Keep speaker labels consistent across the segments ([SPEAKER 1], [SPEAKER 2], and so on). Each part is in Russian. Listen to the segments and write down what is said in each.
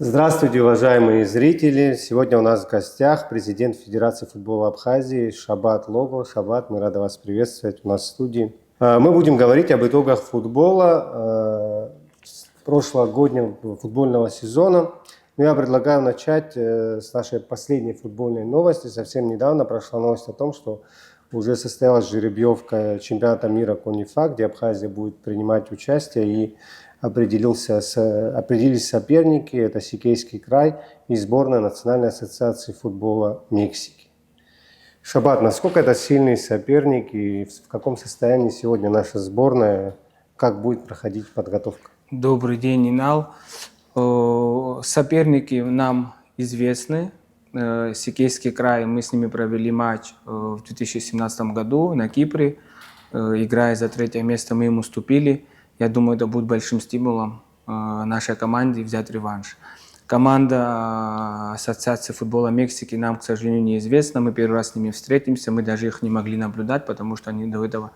[SPEAKER 1] Здравствуйте, уважаемые зрители! Сегодня у нас в гостях президент Федерации футбола Абхазии Шабат Лого. Шабат, мы рады вас приветствовать у нас в студии. Мы будем говорить об итогах футбола прошлогоднего футбольного сезона. Но я предлагаю начать с нашей последней футбольной новости. Совсем недавно прошла новость о том, что уже состоялась жеребьевка чемпионата мира Конифа, где Абхазия будет принимать участие, и определились соперники, это Сикейский край и сборная Национальной ассоциации футбола Мексики. Шабат, насколько это сильный соперник и в каком состоянии сегодня наша сборная, как будет проходить подготовка?
[SPEAKER 2] Добрый день, Инал. Соперники нам известны. Сикейский край, мы с ними провели матч в 2017 году на Кипре. Играя за третье место, мы им уступили. Я думаю, это будет большим стимулом нашей команде взять реванш. Команда Ассоциации футбола Мексики нам, к сожалению, неизвестна. Мы первый раз с ними встретимся, мы даже их не могли наблюдать, потому что они до этого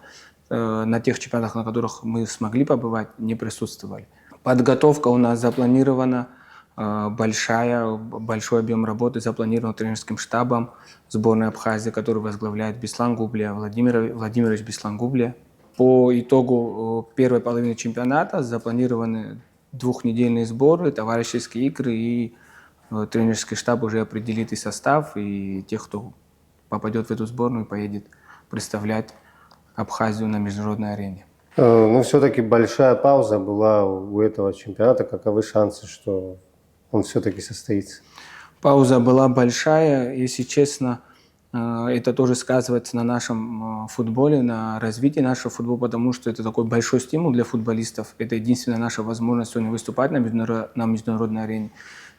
[SPEAKER 2] на тех чемпионатах, на которых мы смогли побывать, не присутствовали. Подготовка у нас запланирована большой объем работы запланирован тренерским штабом сборной Абхазии, который возглавляет Беслан Губля, Владимирович Беслан Губля. По итогу первой половины чемпионата запланированы двухнедельные сборы, товарищеские игры, и тренерский штаб уже определит и состав, и тех, кто попадет в эту сборную, поедет представлять Абхазию на международной арене.
[SPEAKER 1] Но все-таки большая пауза была у этого чемпионата. Каковы шансы, что он все-таки состоится?
[SPEAKER 2] Пауза была большая, если честно. Это тоже сказывается на нашем футболе, на развитии нашего футбола, потому что это такой большой стимул для футболистов. Это единственная наша возможность сегодня выступать на международной арене.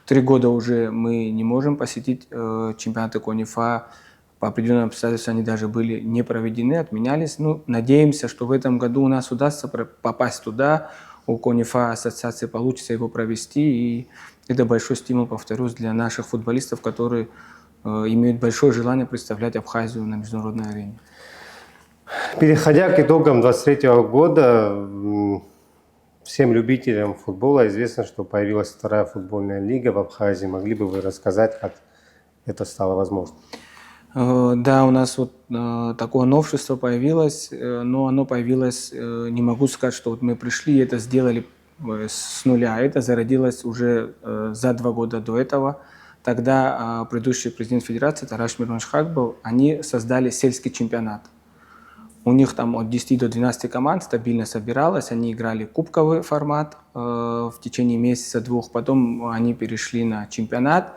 [SPEAKER 2] 3 года уже мы не можем посетить чемпионаты Конифа. По определенным обстоятельствам они даже были не проведены, отменялись. Надеемся, что в этом году у нас удастся попасть туда. У Конифа ассоциации получится его провести. И это большой стимул, повторюсь, для наших футболистов, которые имеют большое желание представлять Абхазию на международной арене.
[SPEAKER 1] Переходя к итогам 2023 года, всем любителям футбола известно, что появилась вторая футбольная лига в Абхазии. Могли бы вы рассказать, как это стало возможным?
[SPEAKER 2] Да, у нас такое новшество появилось, но оно появилось, не могу сказать, что мы пришли и это сделали с нуля. Это зародилось уже за 2 года до этого. Тогда предыдущий президент Федерации Тараш Миронович Хакбал, они создали сельский чемпионат. У них там от 10 до 12 команд стабильно собиралось, они играли кубковый формат в течение месяца-двух, потом они перешли на чемпионат.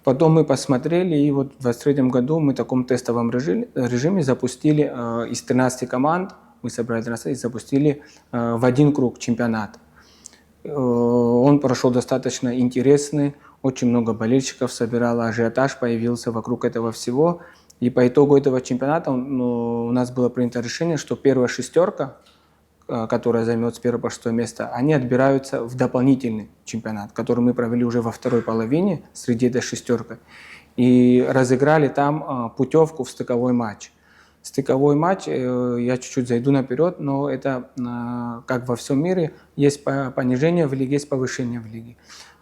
[SPEAKER 2] Потом мы посмотрели, и вот в 2023 году мы в таком тестовом режиме запустили из 13 команд, мы собрали 13 и запустили в один круг чемпионат. Он прошел достаточно интересный, очень много болельщиков собирало, ажиотаж появился вокруг этого всего. И по итогу этого чемпионата у нас было принято решение, что первая шестерка, которая займет с 1 по 6 место, они отбираются в дополнительный чемпионат, который мы провели уже во второй половине среди этой шестерки. И разыграли там путевку в стыковой матч. Стыковой матч, я чуть-чуть зайду наперед, но это, как во всем мире, есть понижение в лиге, есть повышение в лиге.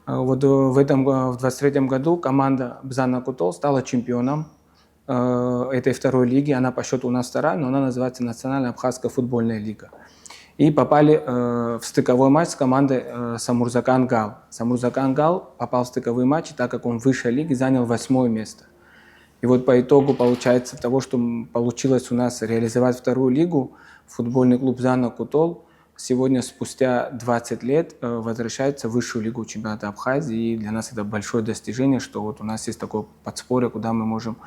[SPEAKER 2] Вот в 2023 году команда Бзана Кутол стала чемпионом этой второй лиги. Она по счету у нас вторая, но она называется Национальная Абхазская футбольная лига. И попали в стыковой матч с командой Самурзакан Гал. Самурзакан Гал попал в стыковой матч, так как он в высшей лиге занял 8 место. И вот по итогу получается того, что получилось у нас реализовать вторую лигу, футбольный клуб Бзана Кутол сегодня спустя 20 лет возвращается в высшую лигу чемпионата Абхазии. И для нас это большое достижение, что вот у нас есть такое подспорье, куда мы можем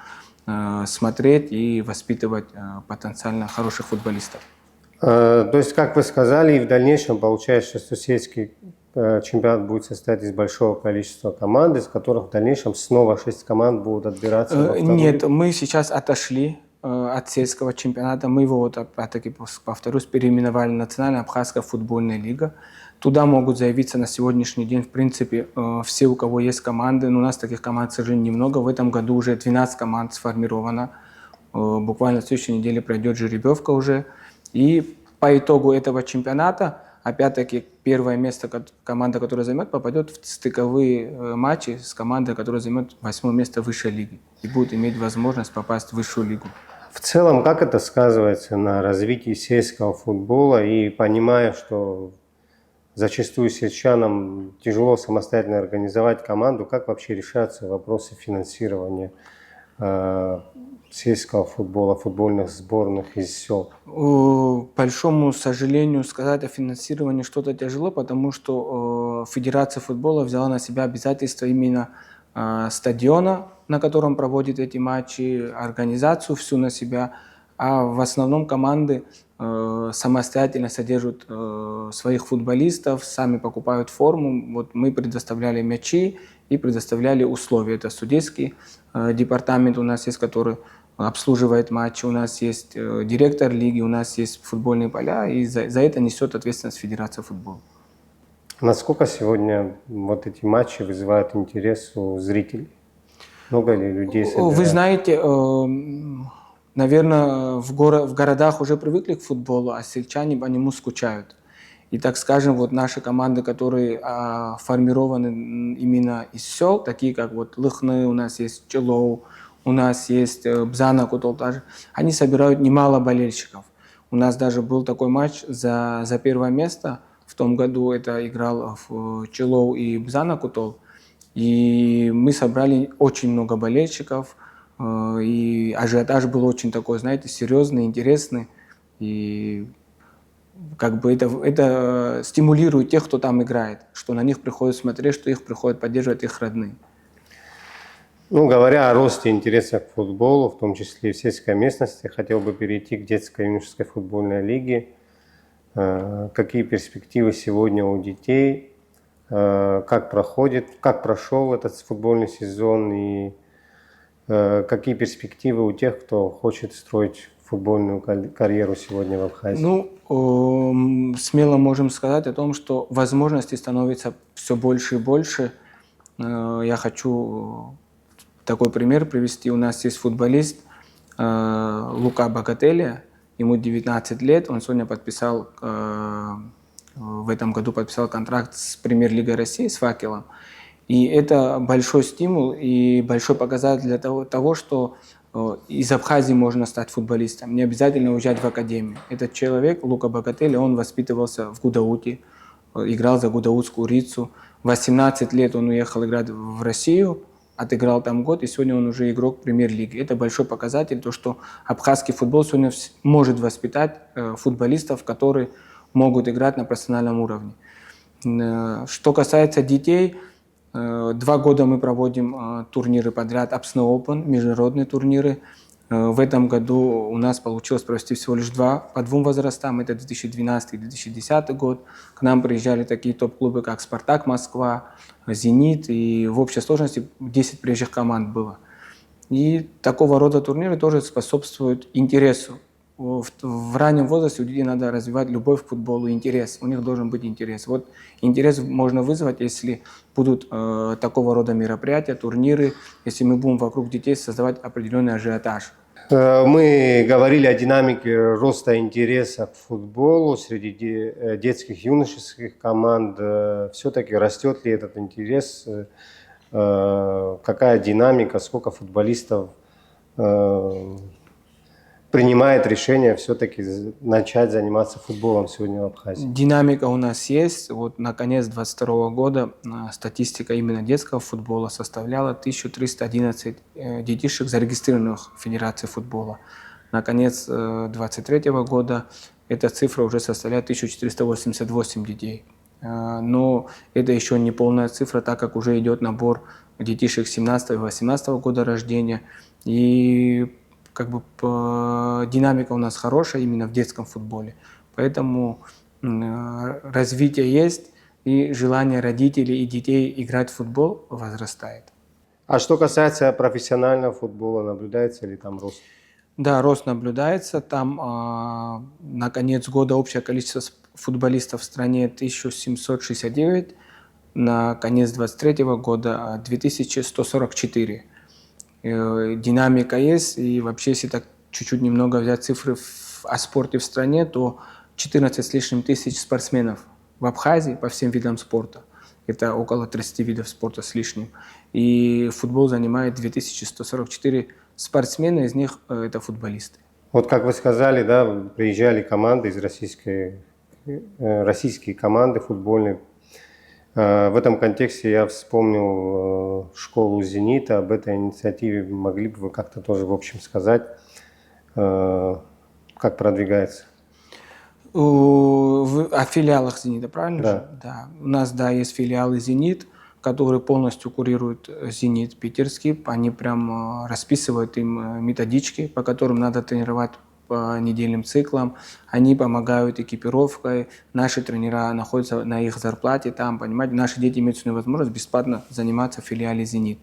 [SPEAKER 2] смотреть и воспитывать потенциально хороших футболистов.
[SPEAKER 1] То есть, как вы сказали, и в дальнейшем получается, что сельский чемпионат будет состоять из большого количества команд, из которых в дальнейшем снова 6 команд будут отбираться во вторую?
[SPEAKER 2] Нет, мы сейчас отошли от сельского чемпионата. Мы его, опять-таки, повторюсь, переименовали Национальная Абхазская футбольная лига. Туда могут заявиться на сегодняшний день, в принципе, все, у кого есть команды. Но у нас таких команд, к сожалению, немного. В этом году уже 12 команд сформировано. Буквально в следующей неделе пройдет жеребьевка уже. И по итогу этого чемпионата опять-таки первое место, команда, которая займет, попадет в стыковые матчи с командой, которая займет 8 место высшей лиги и будет иметь возможность попасть в высшую лигу.
[SPEAKER 1] В целом, как это сказывается на развитии сельского футбола, и понимая, что зачастую сельчанам тяжело самостоятельно организовать команду, как вообще решаются вопросы финансирования сельского футбола, футбольных сборных из сел?
[SPEAKER 2] К большому сожалению, сказать о финансировании что-то тяжело, потому что Федерация футбола взяла на себя обязательства именно стадиона, на котором проводит эти матчи, организацию всю на себя, а в основном команды самостоятельно содержат своих футболистов, сами покупают форму. Вот мы предоставляли мячи и предоставляли условия. Это судейский департамент у нас есть, который обслуживает матчи, у нас есть директор лиги, у нас есть футбольные поля, и за это несет ответственность Федерация футбола.
[SPEAKER 1] Насколько сегодня вот эти матчи вызывают интерес у зрителей? Много ли людей собирают?
[SPEAKER 2] Вы знаете, наверное, в городах уже привыкли к футболу, а сельчане по нему скучают. И, так скажем, вот наши команды, которые формированы именно из сел, такие как вот Лыхны, у нас есть Челоу, у нас есть Бзана, Кутолтаж, они собирают немало болельщиков. У нас даже был такой матч за первое место. В том году это играл в Челоу и Бзана Кутол. И мы собрали очень много болельщиков. И ажиотаж был очень такой, знаете, серьезный, интересный. И как бы это стимулирует тех, кто там играет, что на них приходят смотреть, что их приходят поддерживать их родные.
[SPEAKER 1] Ну, говоря о росте интереса к футболу, в том числе и в сельской местности, хотел бы перейти к детской и юношеской футбольной лиге. Какие перспективы сегодня у детей? Как прошел этот футбольный сезон? И какие перспективы у тех, кто хочет строить футбольную карьеру сегодня в Абхазии?
[SPEAKER 2] Ну, смело можем сказать о том, что возможностей становится все больше и больше. Я хочу такой пример привести. У нас есть футболист Лука Богателя, ему 19 лет, он сегодня подписал, в этом году подписал контракт с Премьер-лигой России, с «Факелом». И это большой стимул и большой показатель для того, что из Абхазии можно стать футболистом, не обязательно уезжать в академию. Этот человек, Лука Богателя, он воспитывался в Гудауте, играл за гудаутскую Рицу. В 18 лет он уехал играть в Россию, отыграл там год, и сегодня он уже игрок премьер-лиги. Это большой показатель, то, что абхазский футбол сегодня может воспитать футболистов, которые могут играть на профессиональном уровне. Что касается детей, 2 года мы проводим турниры подряд, Апсна Open, международные турниры. В этом году у нас получилось провести всего лишь 2 по 2 возрастам, это 2012 и 2010 год. К нам приезжали такие топ-клубы, как «Спартак Москва», «Зенит», и в общей сложности 10 приезжих команд было. И такого рода турниры тоже способствуют интересу. В раннем возрасте у детей надо развивать любовь к футболу, интерес. У них должен быть интерес. Вот интерес можно вызвать, если будут такого рода мероприятия, турниры, если мы будем вокруг детей создавать определенный ажиотаж.
[SPEAKER 1] Мы говорили о динамике роста интереса к футболу среди детских, юношеских команд. Все-таки растет ли этот интерес? Какая динамика, сколько футболистов принимает решение все-таки начать заниматься футболом сегодня в Абхазии?
[SPEAKER 2] Динамика у нас есть. Вот на конец 2022 года статистика именно детского футбола составляла 1311 детишек, зарегистрированных в Федерации футбола. На конец 2023 года эта цифра уже составляет 1488 детей. Но это еще не полная цифра, так как уже идет набор детишек 17 и 18 года рождения. И как бы динамика у нас хорошая именно в детском футболе. Поэтому развитие есть, и желание родителей и детей играть в футбол возрастает.
[SPEAKER 1] А что касается профессионального футбола, наблюдается ли там рост?
[SPEAKER 2] Да, рост наблюдается. Там на конец года общее количество футболистов в стране 1769, на конец 2023 года 2144. Динамика есть, и вообще, если так чуть-чуть немного взять цифры о спорте в стране, то 14 с лишним тысяч спортсменов в Абхазии по всем видам спорта. Это около 30 видов спорта с лишним. И футбол занимает 2144 спортсмена, из них это футболисты.
[SPEAKER 1] Вот как вы сказали, да, приезжали команды из российские команды футбольные. В этом контексте я вспомнил школу «Зенита». Об этой инициативе могли бы вы как-то тоже в общем сказать, как продвигается?
[SPEAKER 2] О филиалах «Зенита», правильно
[SPEAKER 1] Да.
[SPEAKER 2] же? Да. У нас, да, есть филиалы «Зенит», которые полностью курируют «Зенит» питерский. Они прям расписывают им методички, по которым надо тренировать по недельным циклам. Они помогают экипировкой. Наши тренера находятся на их зарплате там, понимаете. Наши дети имеют возможность бесплатно заниматься в филиале «Зенит».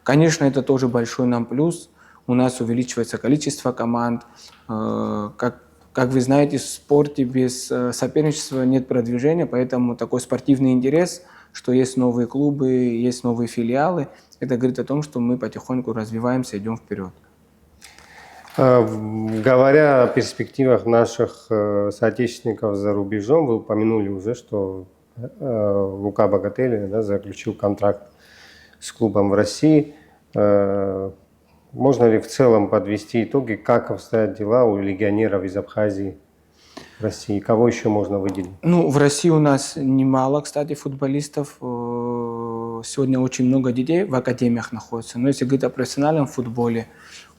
[SPEAKER 2] Конечно, это тоже большой нам плюс. У нас увеличивается количество команд. Как вы знаете, в спорте без соперничества нет продвижения, поэтому такой спортивный интерес, что есть новые клубы, есть новые филиалы, это говорит о том, что мы потихоньку развиваемся, идем вперед.
[SPEAKER 1] Говоря о перспективах наших соотечественников за рубежом, вы упомянули уже, что Лука Богатели, да, заключил контракт с клубом в России. Можно ли в целом подвести итоги, как обстоят дела у легионеров из Абхазии в России? Кого еще можно выделить?
[SPEAKER 2] Ну, в России у нас немало, кстати, футболистов. Сегодня очень много детей в академиях находится. Но если говорить о профессиональном футболе,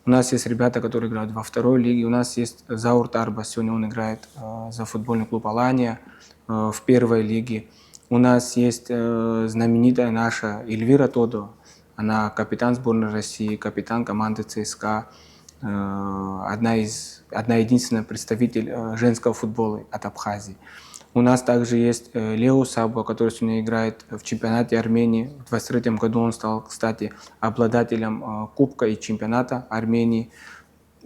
[SPEAKER 2] у нас есть ребята, которые играют во второй лиге. У нас есть Заур Тарбас, сегодня он играет за футбольный клуб «Алания» в первой лиге. У нас есть знаменитая наша Эльвира Тодо. Она капитан сборной России, капитан команды ЦСКА, одна единственная представитель женского футбола от Абхазии. У нас также есть Лео Сабо, который сегодня играет в чемпионате Армении. В 2023 году он стал, кстати, обладателем Кубка и чемпионата Армении.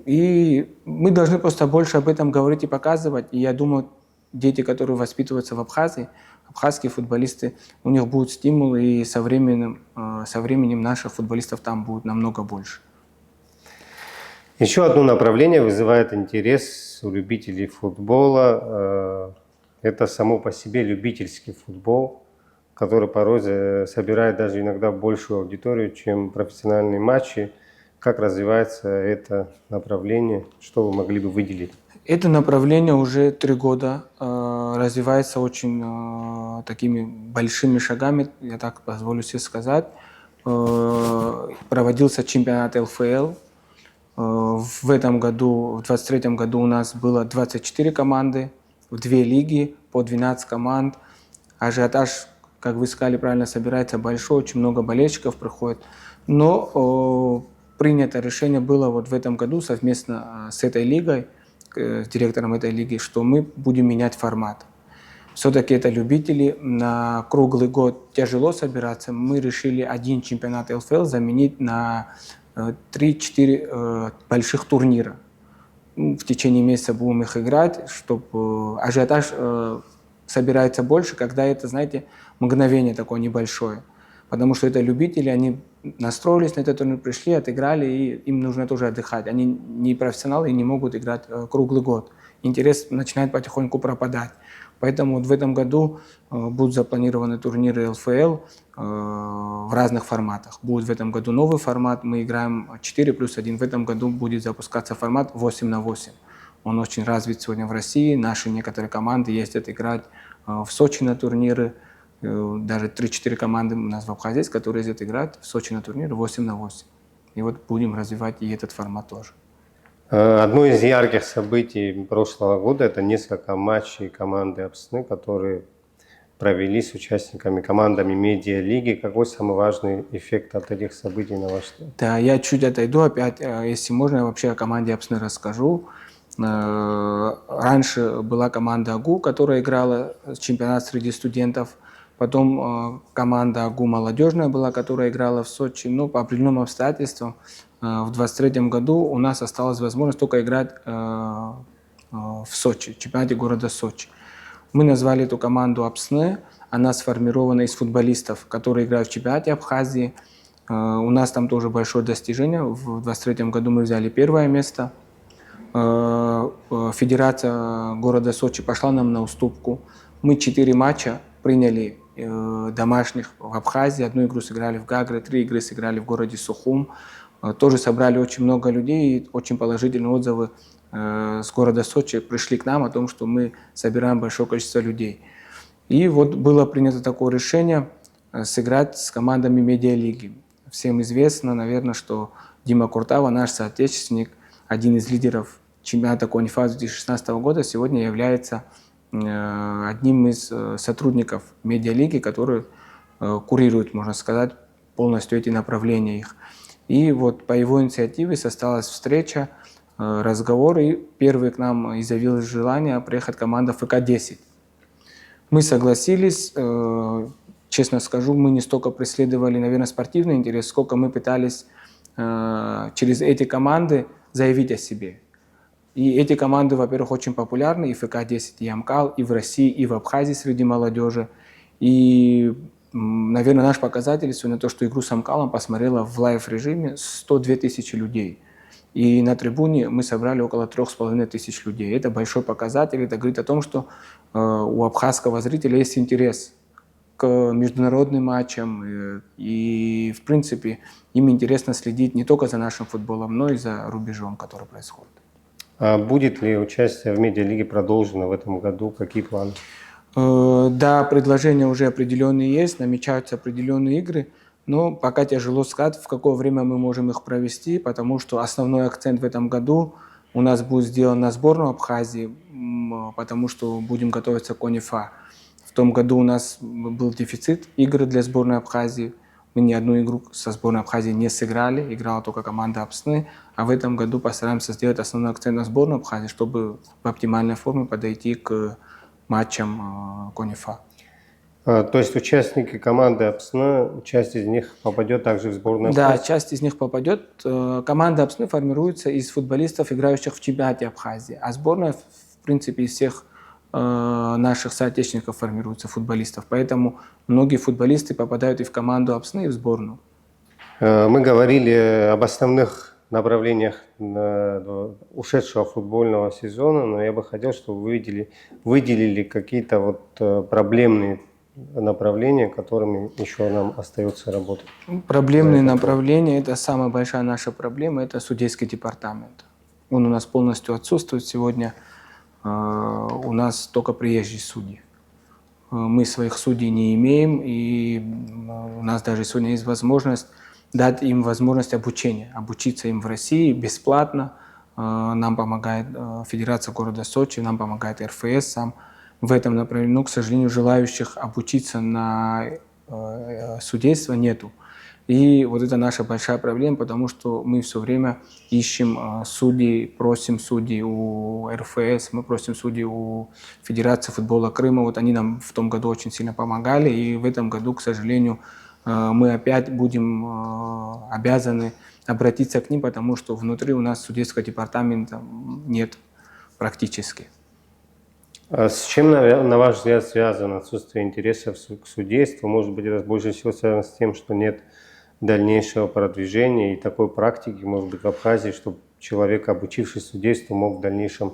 [SPEAKER 2] И мы должны просто больше об этом говорить и показывать. И я думаю, дети, которые воспитываются в Абхазии, абхазские футболисты, у них будут стимулы, и со временем наших футболистов там будет намного больше.
[SPEAKER 1] Еще одно направление вызывает интерес у любителей футбола. Это само по себе любительский футбол, который порой собирает даже иногда большую аудиторию, чем профессиональные матчи. Как развивается это направление? Что вы могли бы выделить?
[SPEAKER 2] Это направление уже 3 года развивается очень такими большими шагами, я так позволю себе сказать. Проводился чемпионат ЛФЛ. В этом году, в 2023 году у нас было 24 команды, в 2 лиги, по 12 команд. Ажиотаж, как вы сказали, правильно собирается большой, очень много болельщиков приходит. Но принято решение было вот в этом году совместно с этой лигой, с директором этой лиги, что мы будем менять формат. Все-таки это любители, на круглый год тяжело собираться. Мы решили один чемпионат ЛФЛ заменить на 3-4 больших турнира. В течение месяца будем их играть, чтобы ажиотаж собирается больше, когда это, знаете, мгновение такое небольшое. Потому что это любители, они настроились на этот турнир, пришли, отыграли, и им нужно тоже отдыхать. Они не профессионалы и не могут играть круглый год. Интерес начинает потихоньку пропадать. Поэтому вот в этом году будут запланированы турниры ЛФЛ в разных форматах. Будет в этом году новый формат, мы играем 4+1. В этом году будет запускаться формат 8×8. Он очень развит сегодня в России. Наши некоторые команды ездят играть в Сочи на турниры. Даже 3-4 команды у нас в Абхазии есть, которые ездят играть в Сочи на турниры 8×8. И вот будем развивать и этот формат тоже.
[SPEAKER 1] Одно из ярких событий прошлого года – это несколько матчей команды Апсны, которые провели с участниками, командами медиалиги. Какой самый важный эффект от этих событий на ваш взгляд?
[SPEAKER 2] Да, я чуть отойду опять, если можно, я вообще о команде Апсны расскажу. Раньше была команда АГУ, которая играла чемпионат среди студентов. Потом команда АГУ молодежная была, которая играла в Сочи. Но по определенным обстоятельствам в 2023 году у нас осталась возможность только играть в Сочи, в чемпионате города Сочи. Мы назвали эту команду Апсны. Она сформирована из футболистов, которые играют в чемпионате Абхазии. У нас там тоже большое достижение. В 2023 году мы взяли 1 место. Федерация города Сочи пошла нам на уступку. Мы 4 матча приняли домашних в Абхазии. Одну игру сыграли в Гагре, 3 игры сыграли в городе Сухум. Тоже собрали очень много людей, и очень положительные отзывы с города Сочи пришли к нам о том, что мы собираем большое количество людей. И вот было принято такое решение сыграть с командами медиалиги. Всем известно, наверное, что Дима Куртава, наш соотечественник, один из лидеров чемпионата КОНИФА 2016 года, сегодня является одним из сотрудников медиалиги, который курирует, можно сказать, полностью эти направления их. И вот по его инициативе состоялась встреча, разговор, и первый к нам изъявилось желание приехать команда ФК-10. Мы согласились, честно скажу, мы не столько преследовали, наверное, спортивный интерес, сколько мы пытались через эти команды заявить о себе. И эти команды, во-первых, очень популярны, и ФК-10, и Амкал, и в России, и в Абхазии среди молодежи. И, наверное, наш показатель сегодня то, что игру с Амкалом посмотрело в лайв-режиме 102 тысячи людей. И на трибуне мы собрали около 3500 людей. Это большой показатель, это говорит о том, что у абхазского зрителя есть интерес к международным матчам. И, в принципе, им интересно следить не только за нашим футболом, но и за рубежом, который происходит.
[SPEAKER 1] А будет ли участие в медиалиге продолжено в этом году? Какие планы?
[SPEAKER 2] Да, предложения уже определенные есть, намечаются определенные игры, но пока тяжело сказать, в какое время мы можем их провести, потому что основной акцент в этом году у нас будет сделан на сборную Абхазии, потому что будем готовиться к КОНИФА. В том году у нас был дефицит игр для сборной Абхазии. Мы ни одну игру со сборной Абхазии не сыграли, играла только команда Апсны. А в этом году постараемся сделать основной акцент на сборную Абхазии, чтобы в оптимальной форме подойти к матчам КОНИФА.
[SPEAKER 1] То есть участники команды Апсны, часть из них попадет также в сборную Абхазии?
[SPEAKER 2] Да, часть из них попадет. Команда Апсны формируется из футболистов, играющих в чемпионате Абхазии. А сборная, в принципе, из всех наших соотечественников формируются, футболистов. Поэтому многие футболисты попадают и в команду Апсны, и в сборную.
[SPEAKER 1] Мы говорили об основных направлениях ушедшего футбольного сезона, но я бы хотел, чтобы вы выделили какие-то вот проблемные направления, которыми еще нам остается работать.
[SPEAKER 2] Проблемные направления – это самая большая наша проблема, это судейский департамент. Он у нас полностью отсутствует сегодня. У нас только приезжие судьи. Мы своих судей не имеем, и у нас даже сегодня есть возможность дать им возможность обучения, обучиться им в России бесплатно. Нам помогает Федерация города Сочи, нам помогает РФС сам в этом направлении. Но, к сожалению, желающих обучиться на судейство нету. И вот это наша большая проблема, потому что мы все время ищем судей, просим судей у РФС, мы просим судей у Федерации футбола Крыма. Вот они нам в том году очень сильно помогали, и в этом году, к сожалению, мы опять будем обязаны обратиться к ним, потому что внутри у нас судейского департамента нет практически.
[SPEAKER 1] С чем, на ваш взгляд, связано отсутствие интереса к судейству? Может быть, это больше всего связано с тем, что нет дальнейшего продвижения и такой практики, может быть, в Абхазии, чтобы человек, обучившись судейству, мог в дальнейшем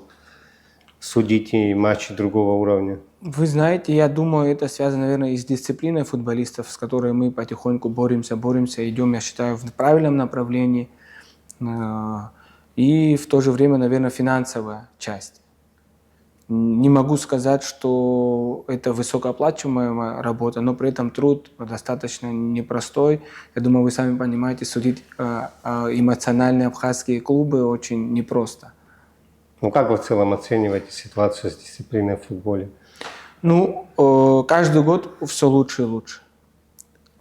[SPEAKER 1] судить и матчи другого уровня?
[SPEAKER 2] Вы знаете, я думаю, это связано, наверное, и с дисциплиной футболистов, с которой мы потихоньку боремся, идем, я считаю, в правильном направлении. И в то же время, наверное, финансовая часть. Не могу сказать, что это высокооплачиваемая работа, но при этом труд достаточно непростой. Я думаю, вы сами понимаете, судить эмоциональные абхазские клубы очень непросто.
[SPEAKER 1] Ну, как вы в целом оцениваете ситуацию с дисциплиной в футболе?
[SPEAKER 2] Ну, каждый год все лучше и лучше.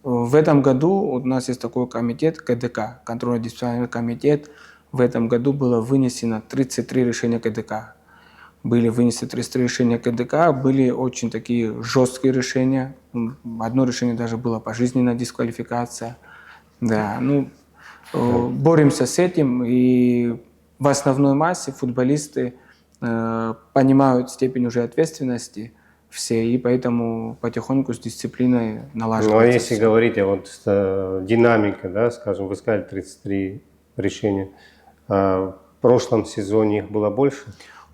[SPEAKER 2] В этом году у нас есть такой комитет КДК, контрольно-дисциплинарный комитет. В этом году было вынесено 33 решения КДК. Были вынесены 33 решения КДК, были очень такие жесткие решения. Одно решение даже было пожизненная дисквалификация. Да, ну, боремся с этим, и в основной массе футболисты понимают степень уже ответственности все, и поэтому потихоньку с дисциплиной налаживается.
[SPEAKER 1] Ну, а если говорить о вот динамике, да, скажем, вы сказали 33 решения, в прошлом сезоне их было больше?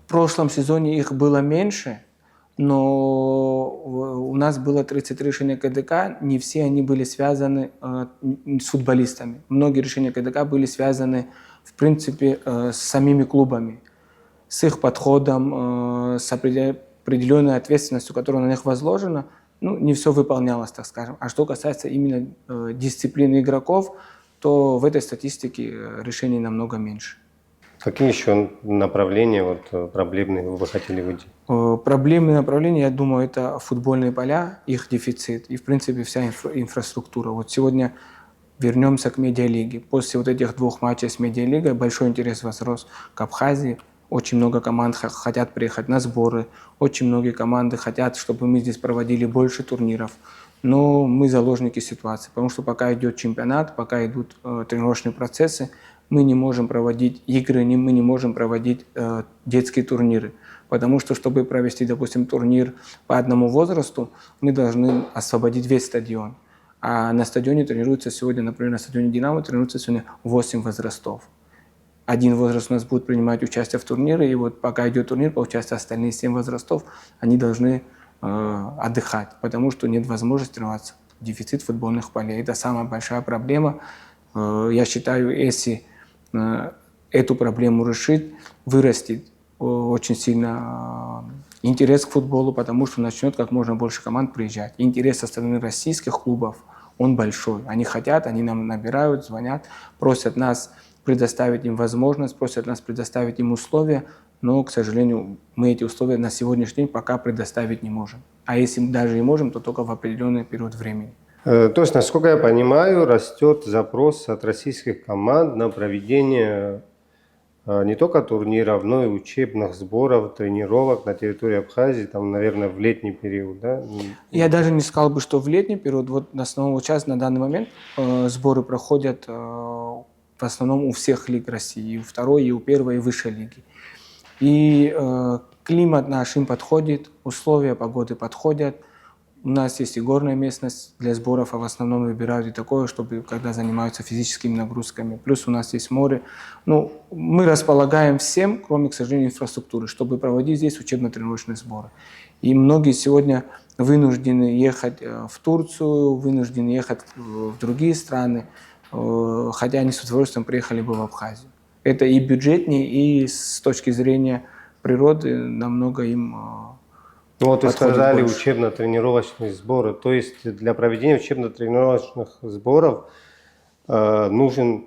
[SPEAKER 2] В прошлом сезоне их было меньше, но у нас было 33 решения КДК, не все они были связаны с футболистами. Многие решения КДК были связаны, в принципе, с самими клубами, с их подходом, с определенной ответственностью, которая на них возложена. Ну, не все выполнялось, так скажем. А что касается именно дисциплины игроков, то в этой статистике решений намного меньше.
[SPEAKER 1] Какие еще направления проблемные вы бы хотели выделить?
[SPEAKER 2] Проблемные направления, я думаю, это футбольные поля, их дефицит и, в принципе, вся инфраструктура. Вот сегодня вернемся к медиалиге. После вот этих 2 матчей с медиалигой большой интерес возрос к Абхазии. Очень много команд хотят приехать на сборы. Очень многие команды хотят, чтобы мы здесь проводили больше турниров. Но мы заложники ситуации, потому что пока идет чемпионат, пока идут тренировочные процессы, мы не можем проводить игры, мы не можем проводить детские турниры. Потому что, чтобы провести, допустим, турнир по одному возрасту, мы должны освободить весь стадион. А на стадионе тренируются сегодня, например, на стадионе «Динамо» тренируются сегодня 8 возрастов. Один возраст у нас будет принимать участие в турнире, и вот пока идет турнир, получается, остальные 7 возрастов, они должны отдыхать, потому что нет возможности тренироваться. Дефицит футбольных полей – это самая большая проблема. Я считаю, если эту проблему решить, вырастет очень сильно интерес к футболу, потому что начнет как можно больше команд приезжать. Интерес со стороны российских клубов, он большой. Они хотят, они нам набирают, звонят, просят нас предоставить им возможность, просят нас предоставить им условия, но, к сожалению, мы эти условия на сегодняшний день пока предоставить не можем. А если даже и можем, то только в определенный период времени.
[SPEAKER 1] То есть, насколько я понимаю, растет запрос от российских команд на проведение не только турниров, но и учебных сборов, тренировок на территории Абхазии, там, наверное, в летний период, да?
[SPEAKER 2] Я даже не сказал бы, что в летний период. Вот на основном сейчас на данный момент сборы проходят в основном у всех лиг России, и у второй, и у первой, и высшей лиги. И климат наш им подходит, условия погоды подходят. У нас есть и горная местность для сборов, а в основном выбирают и такое, чтобы когда занимаются физическими нагрузками. Плюс у нас есть море. Ну, мы располагаем всем, кроме, к сожалению, инфраструктуры, чтобы проводить здесь учебно-тренировочные сборы. И многие сегодня вынуждены ехать в Турцию, вынуждены ехать в другие страны, хотя они с удовольствием приехали бы в Абхазию. Это и бюджетнее, и с точки зрения природы намного им
[SPEAKER 1] Ну вот вы сказали
[SPEAKER 2] больше.
[SPEAKER 1] учебно-тренировочные сборы. То есть для проведения учебно-тренировочных сборов нужен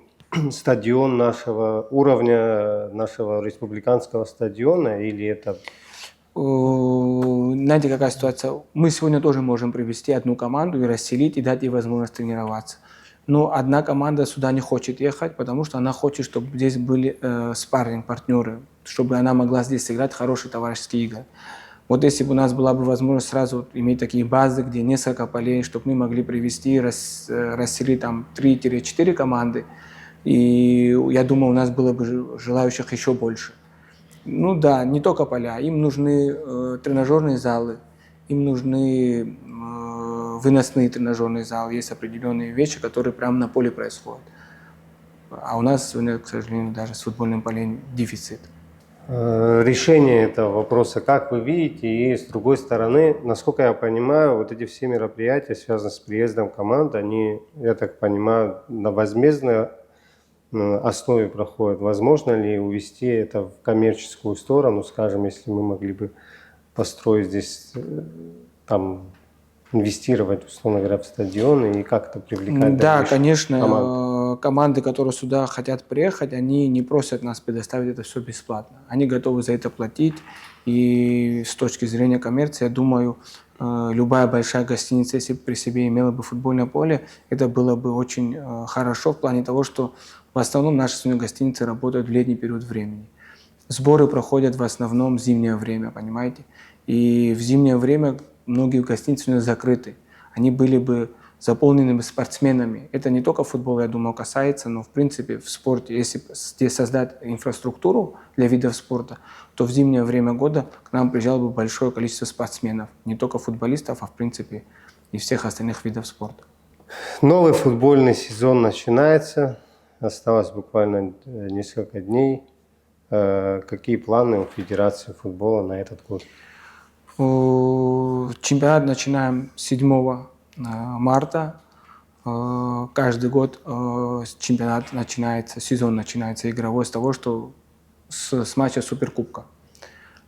[SPEAKER 1] стадион нашего уровня, нашего республиканского стадиона, или это...
[SPEAKER 2] Знаете, какая ситуация? Мы сегодня тоже можем привести одну команду и расселить, и дать ей возможность тренироваться. Но одна команда сюда не хочет ехать, потому что она хочет, чтобы здесь были спарринг-партнеры, чтобы она могла здесь сыграть хорошие товарищеские игры. Вот если бы у нас была бы возможность сразу иметь такие базы, где несколько полей, чтобы мы могли привести, расселить там 3-4 команды, и я думаю, у нас было бы желающих еще больше. Ну да, не только поля, им нужны тренажерные залы, им нужны выносные тренажерные залы, есть определенные вещи, которые прямо на поле происходят. А у нас сегодня, к сожалению, даже с футбольным полем дефицит.
[SPEAKER 1] Решение этого вопроса, как вы видите, и с другой стороны, насколько я понимаю, вот эти все мероприятия, связанные с приездом команд, они, я так понимаю, на возмездной основе проходят. Возможно ли увести это в коммерческую сторону, скажем, если мы могли бы построить здесь, там, инвестировать, условно говоря, в стадионы и как-то привлекать?
[SPEAKER 2] Да, конечно, команды, которые сюда хотят приехать, они не просят нас предоставить это все бесплатно. Они готовы за это платить. И с точки зрения коммерции, я думаю, любая большая гостиница, если бы при себе имела бы футбольное поле, это было бы очень хорошо в плане того, что в основном наши гостиницы работают в летний период времени. Сборы проходят в основном в зимнее время, понимаете? И в зимнее время многие гостиницы у нас закрыты. Они были бы заполненными спортсменами. Это не только футбол, я думаю, касается, но в принципе в спорте, если здесь создать инфраструктуру для видов спорта, то в зимнее время года к нам приезжало бы большое количество спортсменов. Не только футболистов, а в принципе и всех остальных видов спорта.
[SPEAKER 1] Новый футбольный сезон начинается. Осталось буквально несколько дней. Какие планы у Федерации футбола на этот год?
[SPEAKER 2] Чемпионат начинаем 7 марта. Каждый год чемпионат начинается, сезон начинается игровой с того, что с матча Суперкубка.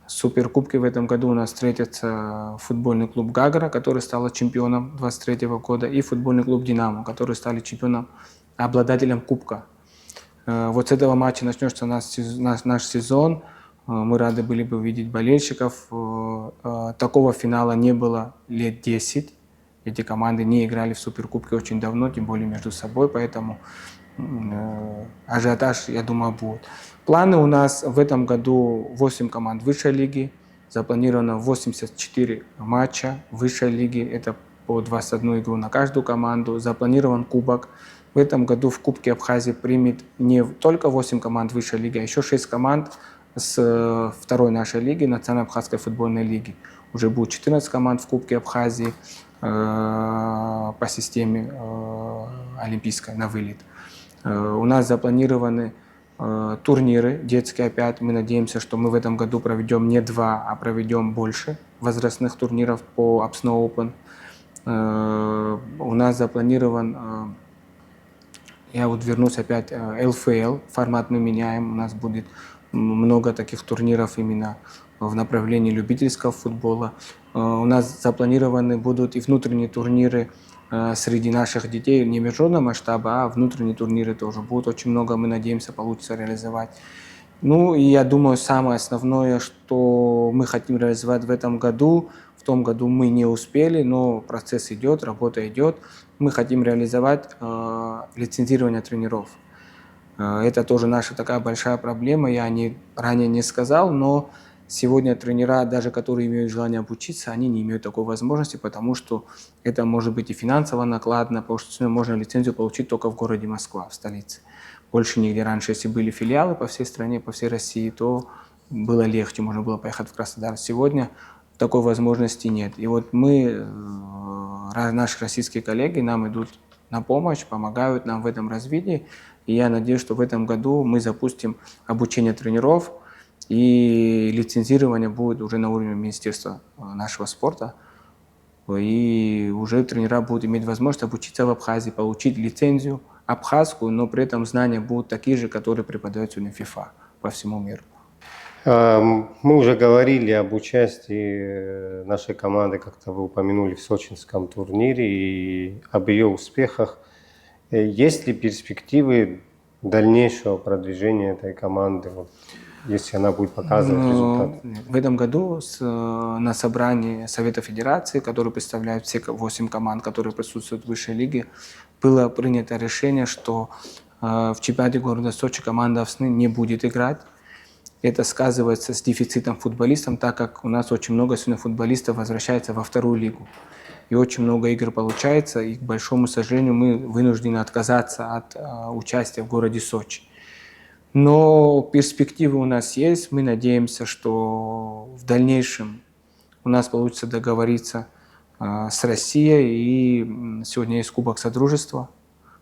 [SPEAKER 2] В Суперкубке в этом году у нас встретятся футбольный клуб «Гагра», который стал чемпионом 2023 года, и футбольный клуб «Динамо», который стали чемпионом, обладателем кубка. Вот с этого матча начнется наш сезон. Мы рады были бы увидеть болельщиков. Такого финала не было лет 10. Эти команды не играли в Суперкубке очень давно, тем более между собой, поэтому ажиотаж, я думаю, будет. Планы у нас в этом году 8 команд высшей лиги, запланировано 84 матча высшей лиги, это по 21 игру на каждую команду, запланирован кубок. В этом году в Кубке Абхазии примет не только 8 команд высшей лиги, а еще 6 команд с второй нашей лиги, Национально-Абхазской футбольной лиги. Уже будет 14 команд в Кубке Абхазии по системе олимпийской на вылет. У нас запланированы турниры детские опять. Мы надеемся, что мы в этом году проведем не 2, а проведем больше возрастных турниров по Upsno Open. У нас запланирован, я вот вернусь опять, ЛФЛ, формат мы меняем, у нас будет много таких турниров именно в направлении любительского футбола. У нас запланированы будут и внутренние турниры среди наших детей, не международного масштаба, а внутренние турниры тоже будут. Очень много, мы надеемся, получится реализовать. Ну и я думаю, самое основное, что мы хотим реализовать в этом году, в том году мы не успели, но процесс идет, работа идет. Мы хотим реализовать лицензирование тренеров. Это тоже наша такая большая проблема, я ранее не сказал, но сегодня тренера, даже которые имеют желание обучиться, они не имеют такой возможности, потому что это может быть и финансово накладно, потому что можно лицензию получить только в городе Москва, в столице. Больше нигде. Раньше, если были филиалы по всей стране, по всей России, то было легче, можно было поехать в Краснодар. Сегодня такой возможности нет. И вот мы, наши российские коллеги, нам идут на помощь, помогают нам в этом развитии. И я надеюсь, что в этом году мы запустим обучение тренеров, и лицензирование будет уже на уровне Министерства нашего спорта. И уже тренера будут иметь возможность обучиться в Абхазии, получить лицензию абхазскую, но при этом знания будут такие же, которые преподают сегодня FIFA по всему миру.
[SPEAKER 1] Мы уже говорили об участии нашей команды, как-то вы упомянули, в сочинском турнире и об ее успехах. Есть ли перспективы дальнейшего продвижения этой команды, если она будет показывать результат?
[SPEAKER 2] В этом году на собрании Совета Федерации, который представляет все 8 команд, которые присутствуют в высшей лиге, было принято решение, что в чемпионате города Сочи команда Апсны не будет играть. Это сказывается с дефицитом футболистов, так как у нас очень много сегодня футболистов возвращается во вторую лигу. И очень много игр получается, и, к большому сожалению, мы вынуждены отказаться от участия в городе Сочи. Но перспективы у нас есть, мы надеемся, что в дальнейшем у нас получится договориться с Россией, и сегодня есть Кубок Содружества,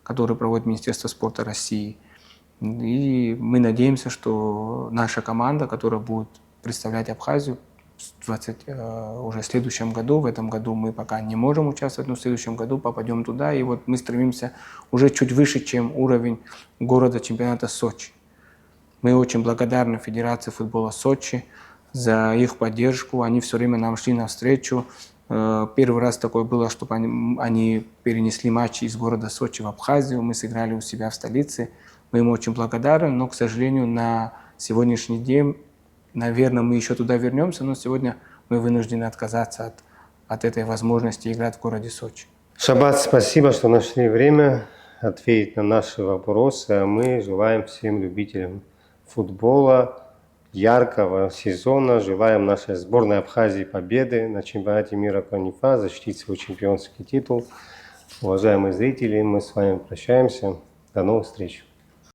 [SPEAKER 2] который проводит Министерство спорта России. И мы надеемся, что наша команда, которая будет представлять Абхазию уже в следующем году, в этом году мы пока не можем участвовать, но в следующем году попадем туда. И вот мы стремимся уже чуть выше, чем уровень города чемпионата Сочи. Мы очень благодарны Федерации футбола Сочи за их поддержку. Они все время нам шли навстречу. Первый раз такое было, чтобы они перенесли матчи из города Сочи в Абхазию. Мы сыграли у себя в столице. Мы им очень благодарны, но, к сожалению, на сегодняшний день, наверное, мы еще туда вернемся, но сегодня мы вынуждены отказаться от этой возможности играть в городе Сочи.
[SPEAKER 1] Шабат, спасибо, что нашли время ответить на наши вопросы. А мы желаем всем любителям футбола яркого сезона. Желаем нашей сборной Абхазии победы на чемпионате мира по НИФА, защитить свой чемпионский титул. Уважаемые зрители, мы с вами прощаемся. До новых встреч.